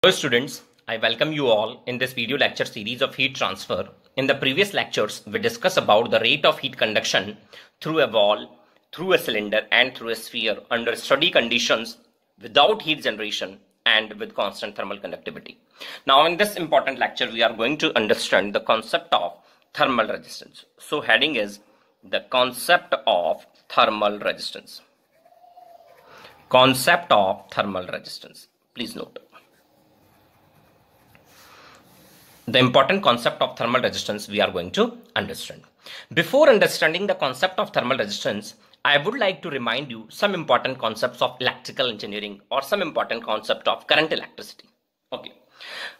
Hello students, I welcome you all in this video lecture series of heat transfer. In the previous lectures, we discussed about the rate of heat conduction through a wall, through a cylinder and through a sphere under steady conditions without heat generation and with constant thermal conductivity. Now in this important lecture, we are going to understand the concept of thermal resistance. So heading is the concept of thermal resistance. Concept of thermal resistance. Please note. The important concept of thermal resistance we are going to understand. Before understanding the concept of thermal resistance, I would like to remind you some important concepts of electrical engineering or some important concept of current electricity. Okay.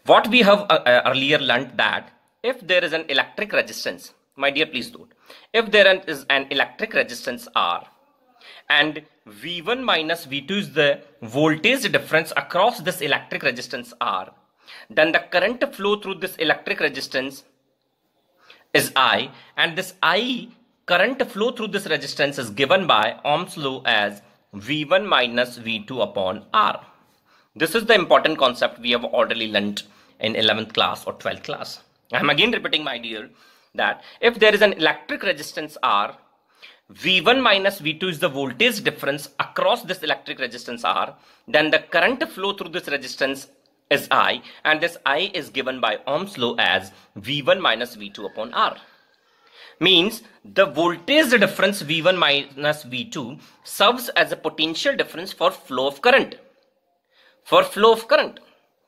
What we have earlier learned that if there is an electric resistance, my dear please note, if there is an electric resistance R and V1 minus V2 is the voltage difference across this electric resistance R, then the current flow through this electric resistance is I, and this I current flow through this resistance is given by Ohm's law as V1 minus V2 upon R. This is the important concept we have already learnt in 11th class or 12th class. I am again repeating, my dear, that if there is an electric resistance R, V1 minus V2 is the voltage difference across this electric resistance R, then the current flow through this resistance is I, and this I is given by Ohm's law as V1 minus V2 upon R. Means the voltage difference V1 minus V2 serves as a potential difference for flow of current. For flow of current.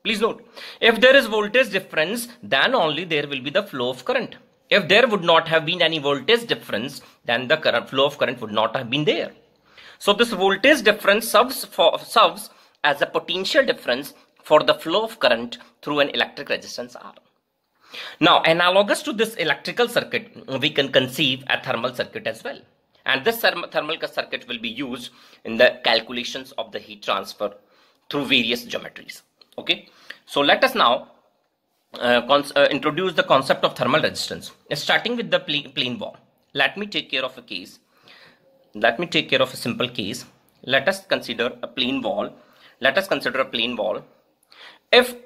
Please note, if there is voltage difference, then only there will be the flow of current. If there would not have been any voltage difference, then the current flow of current would not have been there. So this voltage difference serves as a potential difference for the flow of current through an electric resistance R. Now, analogous to this electrical circuit, we can conceive a thermal circuit as well. And this thermal circuit will be used in the calculations of the heat transfer through various geometries. Okay. So let us now introduce the concept of thermal resistance. Starting with the plane wall. Let me take care of a case. Let me take care of a simple case. Let us consider a plane wall. Let us consider a plane wall. If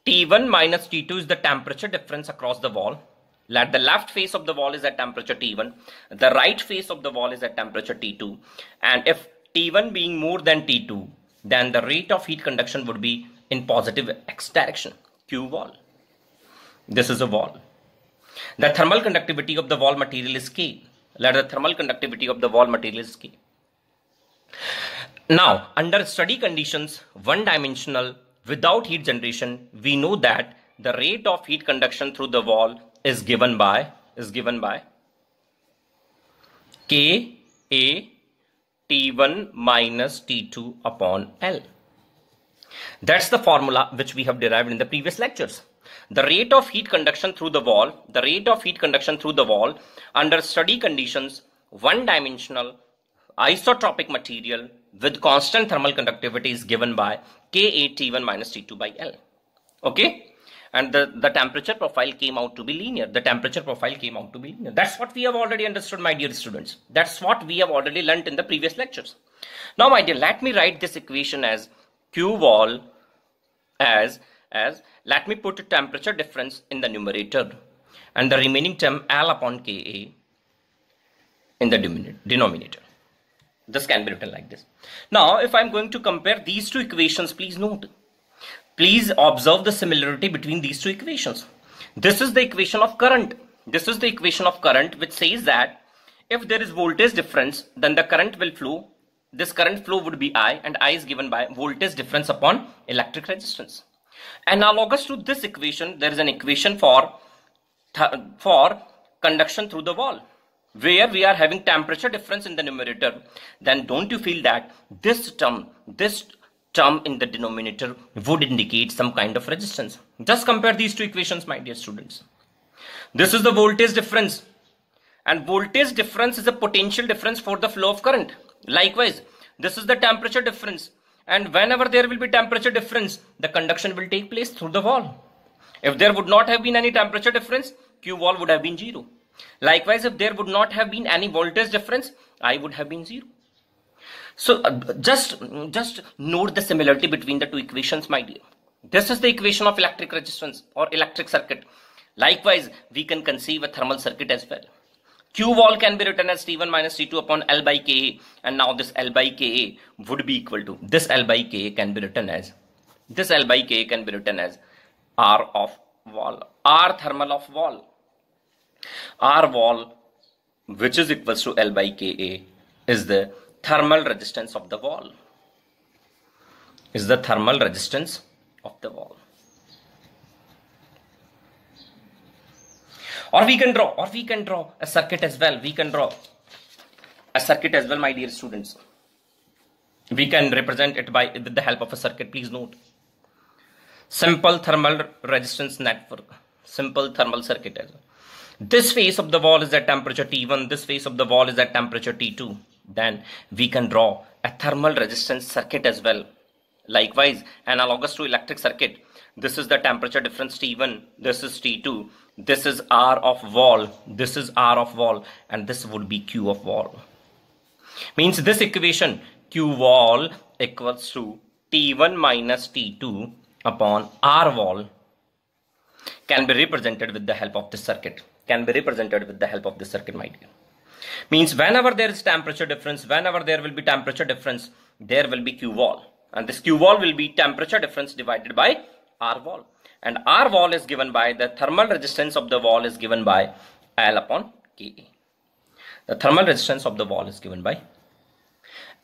T1 minus T2 is the temperature difference across the wall, let the left face of the wall is at temperature T1, the right face of the wall is at temperature T2, and if T1 being more than T2, then the rate of heat conduction would be in positive X direction, Q wall. This is a wall. The thermal conductivity of the wall material is K. Let the thermal conductivity of the wall material is K. Now, under steady conditions, one-dimensional, without heat generation, we know that the rate of heat conduction through the wall is given by K A T1 minus T2 upon L. That's the formula which we have derived in the previous lectures. The rate of heat conduction through the wall, under steady conditions, one-dimensional, isotropic material with constant thermal conductivity is given by Ka T1 minus T2 by L. Okay. And the temperature profile came out to be linear. That's what we have already understood, my dear students. That's what we have already learnt in the previous lectures. Now, my dear, let me write this equation as Q wall as let me put a temperature difference in the numerator and the remaining term L upon Ka in the denominator. This can be written like this. Now, if I'm going to compare these two equations, please note. Please observe the similarity between these two equations. This is the equation of current. This is the equation of current which says that if there is voltage difference, then the current will flow. This current flow would be I, and I is given by voltage difference upon electric resistance. Analogous to this equation, there is an equation for conduction through the wall, where we are having temperature difference in the numerator. Then don't you feel that this term in the denominator would indicate some kind of resistance? Just compare these two equations, my dear students. This is the voltage difference, and voltage difference is a potential difference for the flow of current. Likewise, this is the temperature difference, and whenever there will be temperature difference, the conduction will take place through the wall. If there would not have been any temperature difference, Q wall would have been 0. Likewise, if there would not have been any voltage difference, I would have been 0. So just note the similarity between the two equations, my dear. This is the equation of electric resistance or electric circuit. Likewise, we can conceive a thermal circuit as well. Q wall can be written as T1 minus T2 upon L by Ka, and now this L by Ka would be equal to, this L by Ka can be written as, R of wall, R thermal of wall. R wall, which is equals to L by Ka, is the thermal resistance of the wall. Or we can draw a circuit as well. My dear students. We can represent it with the help of a circuit. Please note. Simple thermal resistance network. Simple thermal circuit as well. This face of the wall is at temperature T1. This face of the wall is at temperature T2. Then we can draw a thermal resistance circuit as well. Likewise, analogous to electric circuit. This is the temperature difference T1. This is T2. This is R of wall. And this would be Q of wall. Means this equation Q wall equals to T1 minus T2 upon R wall can be represented with the help of this circuit. My dear. Means whenever there is temperature difference, whenever there will be temperature difference, there will be Q wall. And this Q wall will be temperature difference divided by R wall. And R wall is given by, the thermal resistance of the wall is given by L upon Ka. The thermal resistance of the wall is given by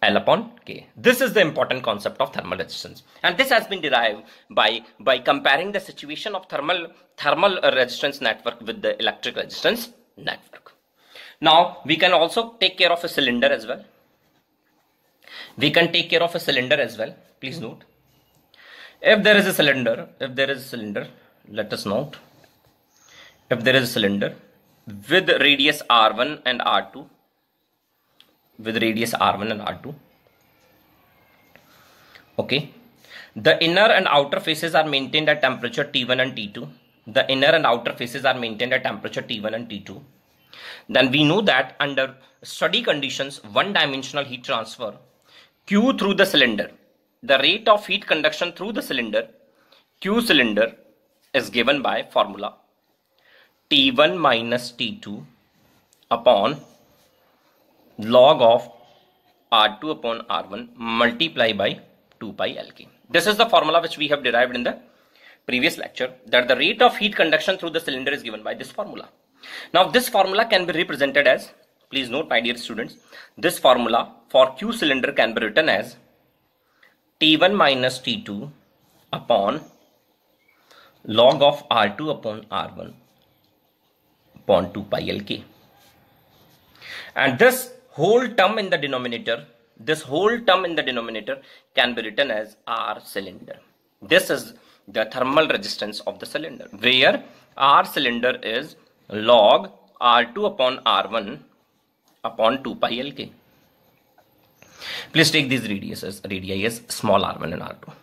L upon K. This is the important concept of thermal resistance. And this has been derived by comparing the situation of thermal resistance network with the electric resistance network. Now, we can also take care of a cylinder as well. Please note. If there is a cylinder, let us note. If there is a cylinder with radius R1 and R2, okay, the inner and outer faces are maintained at temperature T1 and T2. Then we know that under steady conditions, one-dimensional heat transfer, Q through the cylinder, the rate of heat conduction through the cylinder, Q cylinder, is given by formula T1 minus T2 upon log of R2 upon R1 multiply by 2 pi Lk. This is the formula which we have derived in the previous lecture, that the rate of heat conduction through the cylinder is given by this formula. Now this formula can be represented as, please note my dear students, this formula for Q cylinder can be written as T1 minus T2 upon log of R2 upon R1 upon 2 pi Lk. And this whole term in the denominator, can be written as R cylinder. This is the thermal resistance of the cylinder, where R cylinder is log R2 upon R1 upon 2 pi Lk. Please take these radii as small r1 and r2.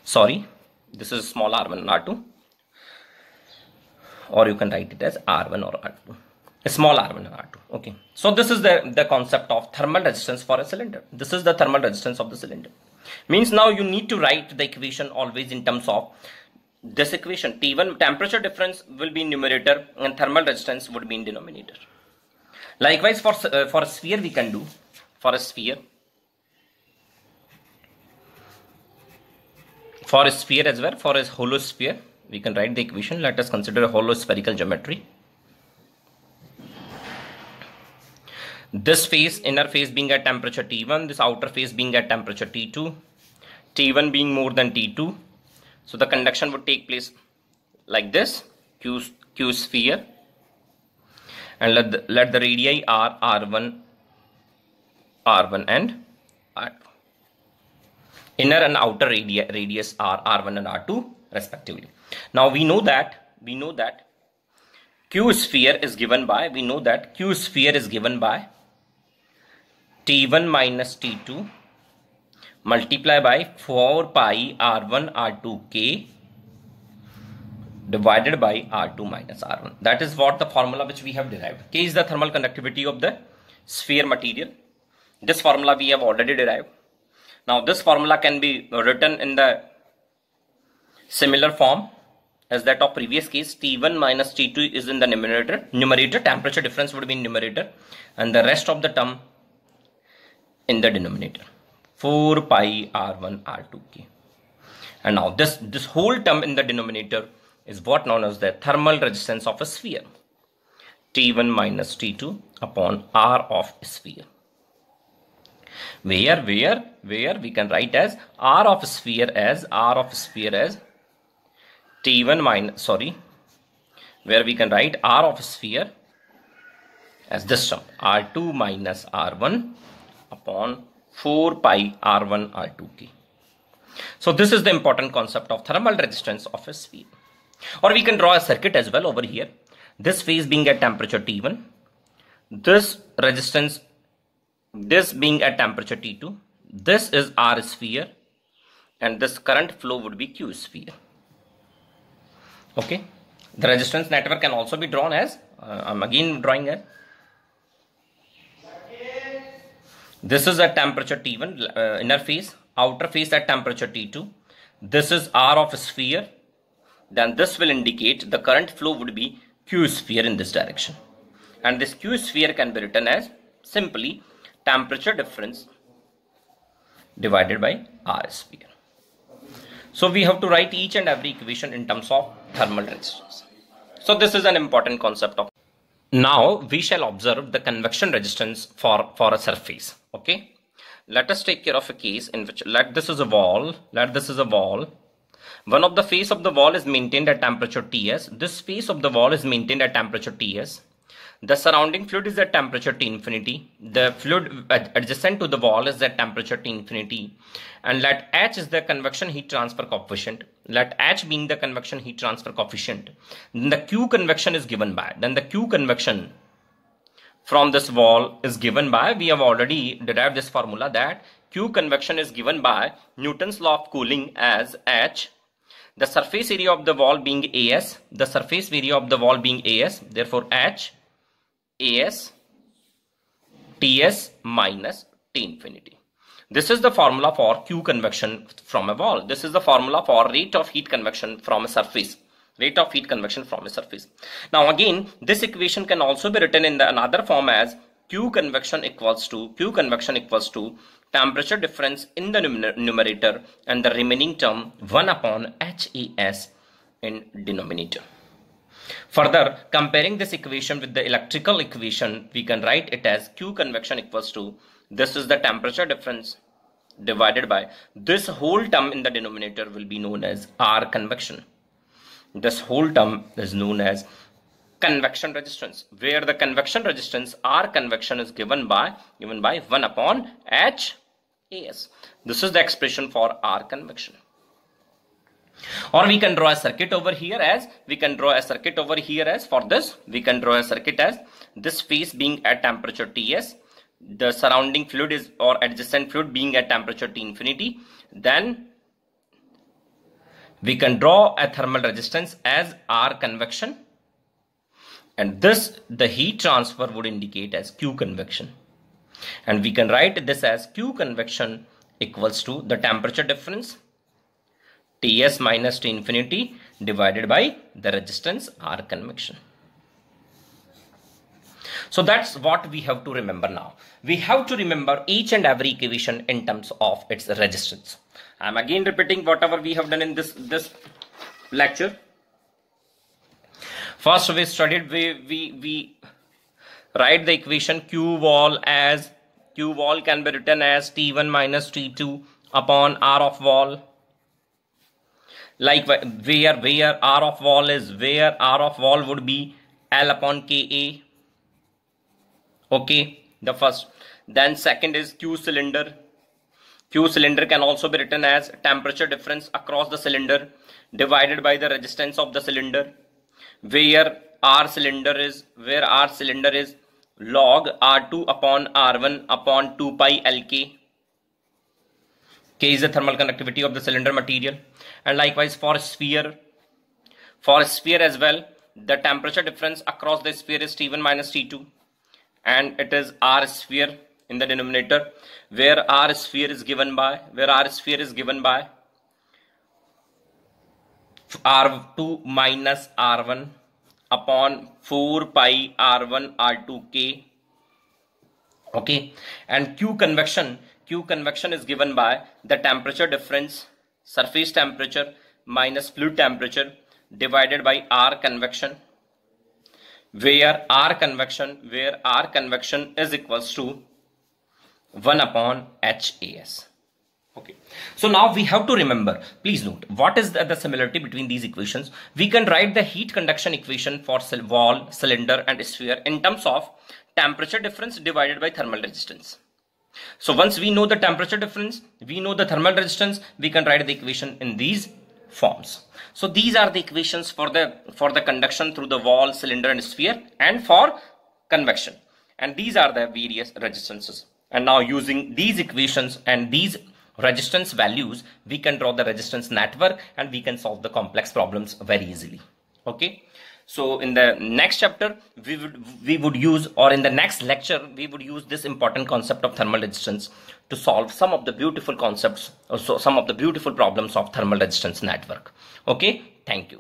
Sorry, this is small r1 and r2, or you can write it as r1 or r2. Small r1 and r2. Okay. So this is the concept of thermal resistance for a cylinder. This is the thermal resistance of the cylinder. Means now you need to write the equation always in terms of this equation. T1 temperature difference will be in numerator and thermal resistance would be in denominator. Likewise for a sphere we can do. For a sphere as well, for a hollow sphere, we can write the equation. Let us consider a hollow spherical geometry. This face, inner face being at temperature T1, this outer face being at temperature T2, T1 being more than T2. So the conduction would take place like this, Q sphere, and let the radii are R1 and R2. Inner and outer radius are R1 and R2 respectively. Now we know that Q sphere is given by, T1 minus T2 multiply by 4 pi R1 R2 K divided by R2 minus R1. That is what the formula which we have derived. K is the thermal conductivity of the sphere material. This formula we have already derived. Now this formula can be written in the Similar form as that of previous case, T1 minus T2 is in the numerator, temperature difference would be in numerator, and the rest of the term in the denominator, 4 pi R1 R2K. And now this whole term in the denominator is what known as the thermal resistance of a sphere, T1 minus T2 upon R of a sphere, where we can write as R of sphere as T1 minus, where we can write R of sphere as this term, R2 minus R1 upon 4 pi R1 R2K. So this is the important concept of thermal resistance of a sphere. Or we can draw a circuit as well over here. This phase being at temperature T1, this resistance, this being at temperature T2, this is R sphere, and this current flow would be Q sphere. Okay, the resistance network can also be drawn as, I'm again drawing it. This is at temperature T1, inner phase, outer phase at temperature T2. This is R of a sphere. Then this will indicate the current flow would be Q sphere in this direction. And this Q sphere can be written as simply temperature difference divided by R sphere. So we have to write each and every equation in terms of thermal resistance. So this is an important concept of. Now we shall observe the convection resistance for a surface. Okay, let us take care of a case in which this is a wall. One of the face of the wall is maintained at temperature Ts. This face of the wall is maintained at temperature Ts. The surrounding fluid is at temperature T infinity. The fluid adjacent to the wall is at temperature T infinity. And let H is the convection heat transfer coefficient. Let H being the convection heat transfer coefficient. Then the Q convection is given by. Then the Q convection from this wall is given by, we have already derived this formula, that Q convection is given by Newton's law of cooling as H. The surface area of the wall being AS. The surface area of the wall being AS. Therefore H AS Ts minus T infinity. This is the formula for Q convection from a wall. This is the formula for rate of heat convection from a surface. Now again, this equation can also be written in another form as Q convection equals to temperature difference in the numerator and the remaining term 1 upon HAS in denominator. Further, comparing this equation with the electrical equation, we can write it as Q convection equals to, this is the temperature difference divided by, this whole term in the denominator will be known as R convection. This whole term is known as convection resistance, where the convection resistance R convection is given by 1 upon HAS. This is the expression for R convection. Or we can draw a circuit over here as, for this, we can draw a circuit as this phase being at temperature Ts, the surrounding fluid is, or adjacent fluid being at temperature T infinity. Then we can draw a thermal resistance as R convection, and this, the heat transfer would indicate as Q convection. And we can write this as Q convection equals to the temperature difference Ts minus T infinity divided by the resistance R convection. So that's what we have to remember now. We have to remember each and every equation in terms of its resistance. I am again repeating whatever we have done in this lecture. First we studied, we write the equation Q wall can be written as T1 minus T2 upon R of wall. Like where R of wall is, where R of wall would be L upon Ka. Okay, the first. Then second is Q cylinder. Q cylinder can also be written as temperature difference across the cylinder divided by the resistance of the cylinder. Where R cylinder is log R2 upon R1 upon 2 pi Lk. K is the thermal conductivity of the cylinder material. And likewise for sphere as well, the temperature difference across the sphere is T1 minus T2, and it is R sphere in the denominator, where R sphere is given by R2 minus R1 upon 4 pi R1 R2K. Okay, and Q convection is given by the temperature difference, surface temperature minus fluid temperature divided by R convection, where R convection is equals to 1 upon HAS. Okay, so now we have to remember, please note, what is the similarity between these equations? We can write the heat conduction equation for wall, cylinder and sphere in terms of temperature difference divided by thermal resistance. So once we know the temperature difference, we know the thermal resistance, we can write the equation in these forms. So these are the equations for the conduction through the wall, cylinder and sphere, and for convection. And these are the various resistances. And now using these equations and these resistance values, we can draw the resistance network and we can solve the complex problems very easily. Okay, so in the next chapter we would use, or in the next lecture we would use this important concept of thermal resistance to solve some of the beautiful concepts, or some of the beautiful problems of thermal resistance network. Okay, thank you.